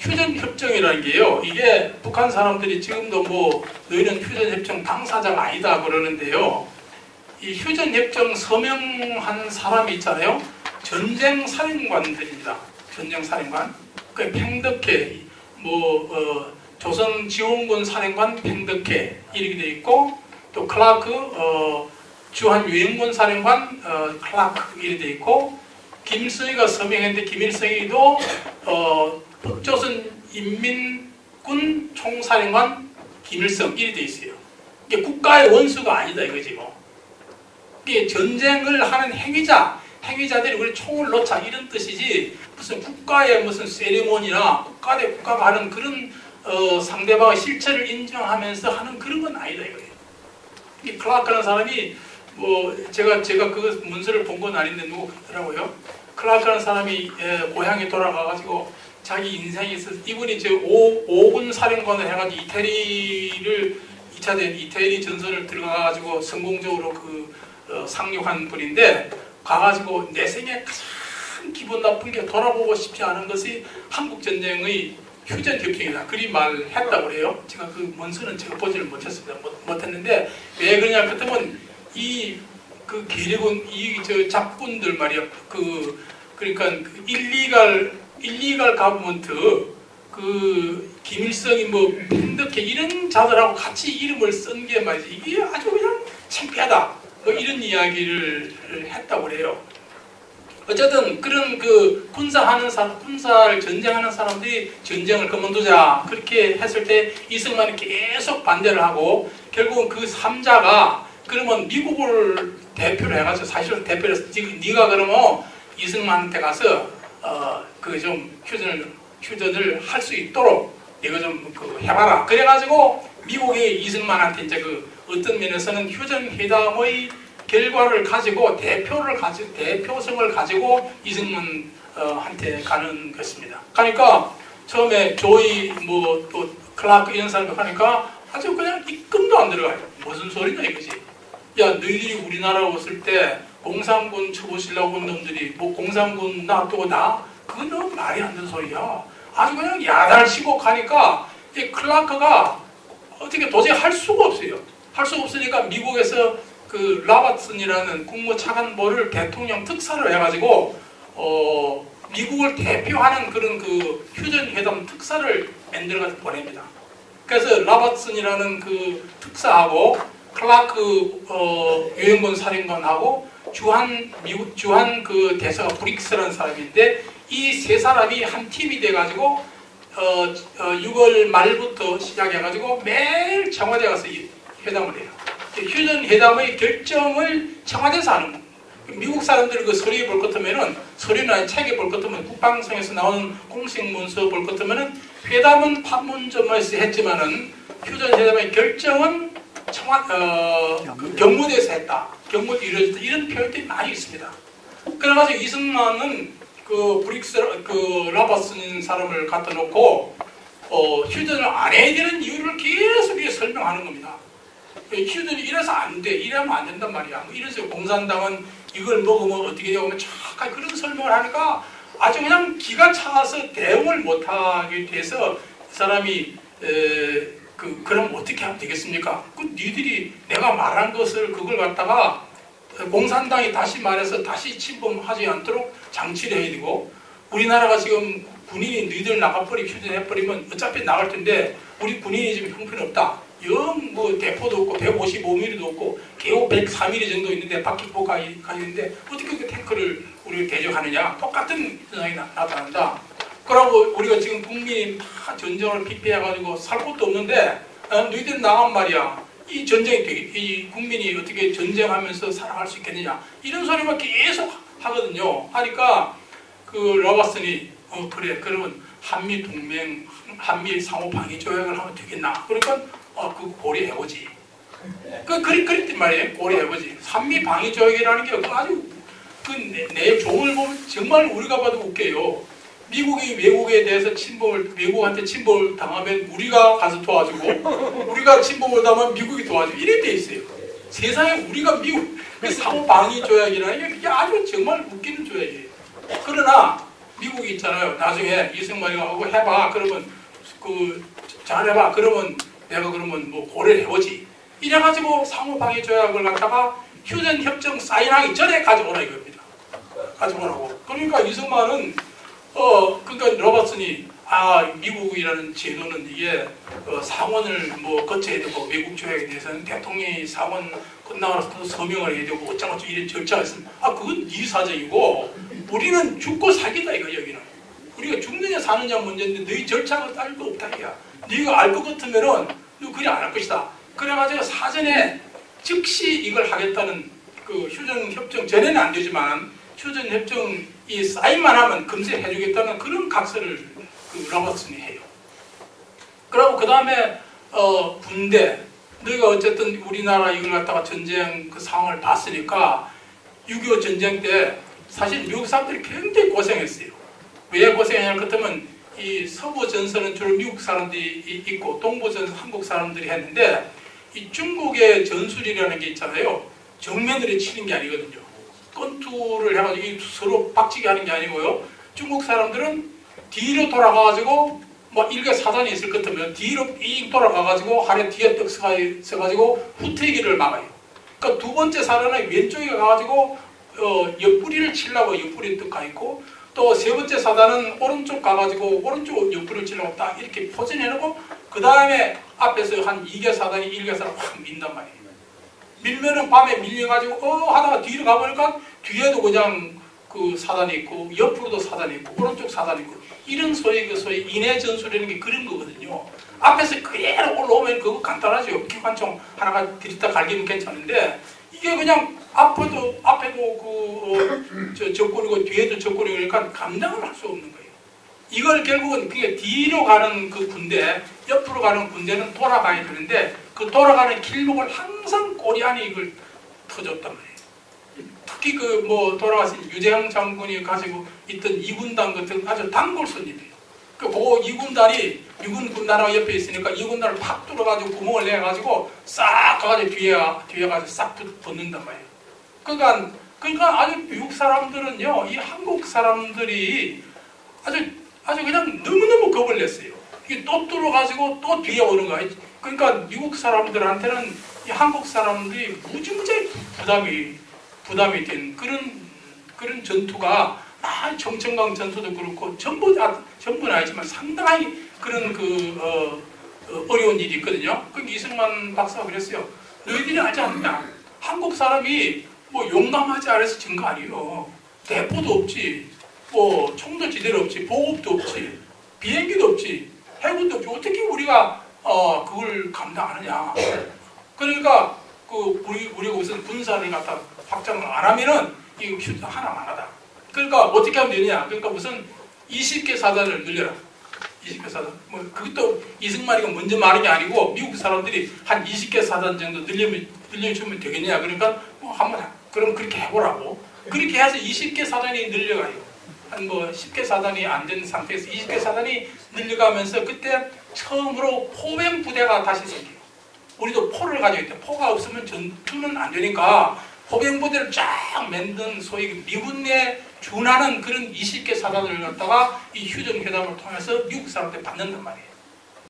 휴전협정이라는 게요. 이게 북한 사람들이 지금도 뭐 너희는 휴전협정 당사자가 아니다 그러는데요. 이 휴전협정 서명한 사람이 있잖아요. 전쟁사령관들입니다. 전쟁사령관. 그 팽덕회, 조선지원군 사령관 팽덕회 이렇게 돼 있고, 또 클라크, 주한유엔군 사령관 클라크 이렇게 돼 있고, 김일성이가 서명했는데 김일성이도 북조선인민군 총사령관 김일성 이렇게 돼 있어요. 이게 국가의 원수가 아니다 이거지 뭐. 이게 전쟁을 하는 행위자들이 우리 총을 놓자 이런 뜻이지, 무슨 국가의 무슨 세리머니나 국가가 하는 그런 상대방의 실체를 인정하면서 하는 그런 건 아니다 이거예요. 이 클라크라는 사람이 제가 그 문서를 본 건 아닌데 누구더라고요. 클라크라는 사람이 고향에 돌아가가지고 자기 인생에 있어서 이분이 5군 사령관을 해가지고 이태리를 2차 대전 이태리 전선을 들어가가지고 성공적으로 상륙한 분인데, 가가지고 내 생에 가장 기분 나쁜 게 돌아보고 싶지 않은 것이 한국전쟁의 휴전협정이다. 그리 말했다고 그래요. 제가 그 문서는 제가 보지를 못했는데, 왜 그러냐 그랬더니 그 계력은 저 잡군들 말이야. 그러니까 일리갈 가버먼트, 김일성이 팽덕회 이런 자들하고 같이 이름을 쓴 게 말이지. 이게 아주 그냥 창피하다. 이런 이야기를 했다고 그래요. 어쨌든 그런 군사를 전쟁하는 사람들이 전쟁을 그만두자 그렇게 했을 때 이승만이 계속 반대를 하고, 결국은 그 3자가 그러면 미국을 대표로 해가지고, 사실은 대표로 해서 네가 그러면 이승만한테 가서 좀 휴전을 할 수 있도록 이거 좀 해봐라. 그래가지고 미국이 이승만한테 이제 어떤 면에서는 휴전회담의 결과를 가지고 대표성을 가지고 이승만한테 가는 것입니다. 그러니까 처음에 조이 또 클라크 이런 사람이 하니까 아주 그냥 입금도 안 들어가요. 무슨 소리냐 이거지. 야, 너희들이 우리나라 왔을 때 공산군 쳐보시려고 온 놈들이 공산군 놔두고 그건 말이 안 되는 소리야. 아주 그냥 야단치고 가니까 이 클라크가 어떻게 도저히 할 수가 없어요. 할 수가 없으니까 미국에서 라바슨이라는 국무차관보를 대통령 특사를 해가지고 미국을 대표하는 그런 휴전회담 특사를 만들어서 보냅니다. 그래서 라바슨이라는 특사하고 클라크 유엔군 사령관하고 미국 주한 대사가 브릭스라는 사람인데, 이 세 사람이 한 팀이 돼가지고 6월 말부터 시작해가지고 매일 청와대 가서 회담을 해요. 휴전회담의 결정을 청와대에서 하는 거예요. 미국 사람들이 서류에 볼 것 같으면은, 서류나 아니 책에 볼 것 같으면, 국방성에서 나오는 공식 문서 볼 것 같으면은, 회담은 판문점에서 했지만은 휴전회담의 결정은 경무대에서 했다. 경무대 이루어졌다. 이런 표현들이 많이 있습니다. 그래가지고 이승만은 브릭스 라바슨 사람을 갖다 놓고 휴전을 안 해야 되는 이유를 계속 설명하는 겁니다. 휴전이 이래서 안 돼, 이러면 안 된단 말이야. 이래서 공산당은 이걸 먹으면 어떻게 되고 착하게 그런 설명을 하니까 아주 그냥 기가 차서 대응을 못하게 돼서 이 사람이 그럼 어떻게 하면 되겠습니까? 니들이 내가 말한 것을 그걸 갖다가 공산당이 다시 말해서 다시 침범하지 않도록 장치를 해야 되고, 우리나라가 지금 군인이 너희들 나가버리고 휴전해버리면 어차피 나갈 텐데 우리 군인이 지금 형편없다. 영 대포도 없고 155mm도 없고 개호 104mm 정도 있는데 바퀴포가 있는데 어떻게 그 탱크를 우리가 대적하느냐. 똑같은 현상이 나타난다. 그러고 우리가 지금 국민이 다 전쟁을 피폐해가지고 살 곳도 없는데 너희들 나간 말이야. 이 전쟁이 이 국민이 어떻게 전쟁하면서 살아갈 수 있겠느냐. 이런 소리만 계속 하거든요. 하니까 러바슨이 그래 그러면 한미 동맹, 한미 상호 방위 조약을 하면 되겠나. 그러니까 고려해보지. 그랬단 말이에요. 고려해보지. 한미 방위 조약이라는 게 아주 내 종을 보면 정말 우리가 봐도 웃겨요. 미국이 외국에 대해서 외국한테 침범을 당하면 우리가 가서 도와주고, 우리가 침범을 당하면 미국이 도와주고, 이래 돼 있어요. 세상에 우리가 미국 상호 방위 조약이라는 게 아주 정말 웃기는 조약이에요. 그러나 미국이 있잖아요. 나중에 이승만이가 하고 해봐. 그러면 그 잘해봐. 그러면 내가 그러면 뭐 고려를 해보지. 이래가지고 상호방위 조약을 갖다가 휴전 협정 사인하기 전에 가져오라 이겁니다. 가져오라고. 그러니까 이승만은 그러니까 로버슨이 미국이라는 제도는 이게 상원을 뭐 거쳐야 되고 외국 조약에 대해서는 대통령이 상원 끝나고 서명을 해야 되고 어쩌고저쩌고 이런 절차가 있으면 그건 네 사정이고 우리는 죽고 살기다 이거 여기는. 우리가 죽느냐 사느냐 문제인데 너희 절차가 따를 거 없다 이야. 네가 알 것 같으면은 너 그래 안 할 것이다. 그래가지고 사전에 즉시 이걸 하겠다는 그 휴전협정 전에는 안 되지만 휴전협정이 사인만 하면 금세 해주겠다는 그런 각서를 그 로버슨이 해요. 그리고 그 다음에 군대 너희가 어쨌든 우리나라 이걸 갖다가 전쟁 그 상황을 봤으니까 6.25 전쟁 때 사실 미국 사람들이 굉장히 고생했어요. 왜 고생했냐 그렇다면 이 서부 전선은 주로 미국 사람들이 있고 동부 전선 한국 사람들이 했는데 이 중국의 전술이라는 게 있잖아요. 정면으로 치는 게 아니거든요. 권투를 해가지고 서로 박치기 하는 게 아니고요. 중국 사람들은 뒤로 돌아가가지고 뭐 일개 사단이 있을 것 같으면 뒤로 삥 돌아가가지고 하래 뒤에 떡 서가지고 후퇴기를 막아요. 그러니까 두 번째 사단은 왼쪽에 가가지고 옆구리를 치려고 옆구리 떡 가 있고 또 세 번째 사단은 오른쪽 가가지고 오른쪽 옆구리를 치려고 딱 이렇게 포진해놓고 그 다음에 앞에서 한 2개 사단이 1개 사단 확 민단 말이에요. 밀면은 밤에 밀려가지고 하다가 뒤로 가보니까 뒤에도 그냥 그 사단이 있고 옆으로도 사단이 있고 오른쪽 사단이 있고 이런 소위 인해 전술이라는 게 그런 거거든요. 앞에서 그대로 올라오면 그거 간단하죠. 기관총 하나가 들이다 갈기면 괜찮은데 이게 그냥 앞에도 적군이고 뒤에도 적군이고 그러니까 감당을 할 수 없는 거예요. 이걸 결국은 그게 뒤로 가는 그 군대, 옆으로 가는 군대는 돌아가야 되는데 그 돌아가는 길목을 항상 꼬리 안에 이걸 터줬단 말이에요. 특히 그 뭐 돌아가신 유재영 장군이 가지고 있던 2군단 같은 아주 단골손님이에요. 그 2군단이 미군 군단하고 옆에 있으니까 2군단을 팍 뚫어가지고 구멍을 내가지고 싹 가가지고 뒤에 가서 싹 붙는단 말이에요. 그러니까 아주 미국 사람들은요, 이 한국 사람들이 아주 그냥 너무너무 겁을 냈어요. 이게 또 뚫어가지고 또 뒤에 오는 거예요. 그러니까 미국 사람들한테는 이 한국 사람들이 무지무지 부담이 된 그런 전투가 청천강 전투도 그렇고 전부는 아니지만 상당히 그런 어려운 일이 있거든요. 그러니까 이승만 박사가 그랬어요. 너희들이 알지 않느냐? 한국 사람이 뭐 용감하지 않아서 진 거 아니에요. 대포도 없지, 뭐 총도 제대로 없지, 보급도 없지, 비행기도 없지, 해군도 없지. 어떻게 우리가 그걸 감당하느냐? 그러니까 우리가 우선 군사를 갖다 확장을 안 하면은 이 휴전 하나만 하다. 그러니까 어떻게 하면 되느냐? 그러니까 우선 20개 사단을 늘려라. 20개 사단. 뭐 그것도 이승만이가 먼저 말한 게 아니고 미국 사람들이 한 20개 사단 정도 늘려주면 되겠냐? 그러니까 뭐 한번 그럼 그렇게 해보라고. 그렇게 해서 20개 사단이 늘려가요. 한 뭐 10개 사단이 안 된 상태에서 20개 사단이 늘려가면서 그때 처음으로 포병 부대가 다시 생겨요. 우리도 포를 가지고 있대. 포가 없으면 전투는 안 되니까 포병 부대를 쫙 만든 소위 미군 내 준하는 그런 20개 사단을 갖다가 이 휴전 회담을 통해서 미국 사람한테 받는단 말이에요.